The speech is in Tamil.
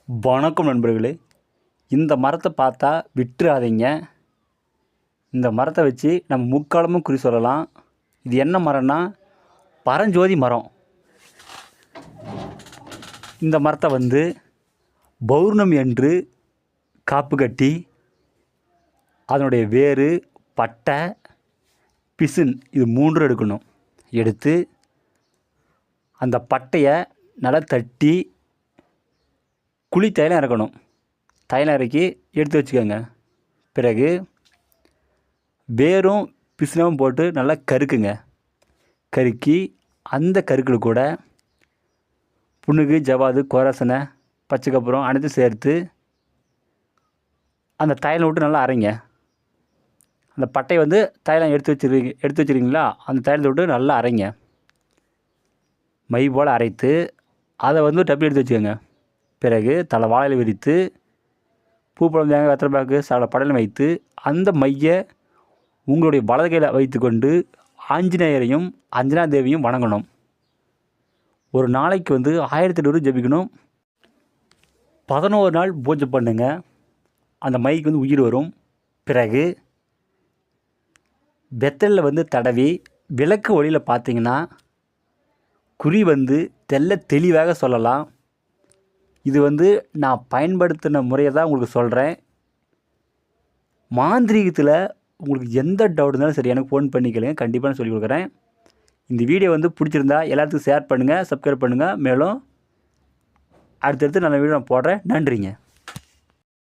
வணக்கம் நண்பர்களே. இந்த மரத்தை பார்த்தா விட்டுறாதீங்க. இந்த மரத்தை வச்சு நம்ம முக்காலமும் குறி சொல்லலாம். இது என்ன மரம்னா பரஞ்சோதி மரம். இந்த மரத்தை பௌர்ணமி அன்று காப்பு கட்டி அதனுடைய வேறு, பட்டை, பிசின் இது 3 எடுக்கணும். எடுத்து அந்த பட்டையை நல்லா தட்டி குழி தைலம் இறக்கணும். தைலம் இறக்கி எடுத்து வச்சுக்கோங்க. பிறகு வேரும் பிசினமும் போட்டு நல்லா கருக்குங்க. கருக்கி அந்த கருக்கில் கூட புனுகு, ஜவாது, கோரசனை, பச்சைக்கப்புறம் அனைத்தும் சேர்த்து அந்த தைலம் விட்டு நல்லா அரைங்க. அந்த பட்டையை தைலம் எடுத்து வச்சுருக்கீங்களா, அந்த தைலத்தை விட்டு நல்லா அரைங்க. மை போல் அரைத்து அதை டப்பி எடுத்து வச்சுக்கோங்க. பிறகு தலை வாழையில் விரித்து பூப்பழம், தேங்காய், வெத்தலைப்பாக்கு சால படையில் வைத்து அந்த மையை உங்களுடைய வலது கையில் வைத்து கொண்டு ஆஞ்சநேயரையும் அஞ்சனா தேவியும் வணங்கணும். ஒரு நாளைக்கு 1800 ஜபிக்கணும். 11 நாள் பூஜை பண்ணுங்க. அந்த மைக்கு உயிர் வரும். பிறகு வெத்தலில் தடவி விளக்கு ஒளியில் பார்த்தீங்கன்னா குறி தெளிவாக சொல்லலாம். இது நான் பயன்படுத்தின முறையை தான் உங்களுக்கு சொல்கிறேன். மாந்திரீகத்தில் உங்களுக்கு எந்த டவுட் இருந்தாலும் சரி எனக்கு ஃபோன் பண்ணிக்கலுங்க. கண்டிப்பாக நான் சொல்லிக் கொடுக்குறேன். இந்த வீடியோ பிடிச்சிருந்தா எல்லாத்துக்கும் ஷேர் பண்ணுங்கள், சப்ஸ்கிரைப் பண்ணுங்கள். மேலும் அடுத்தடுத்து நல்ல வீடியோ நான் போடுறேன். நன்றிங்க.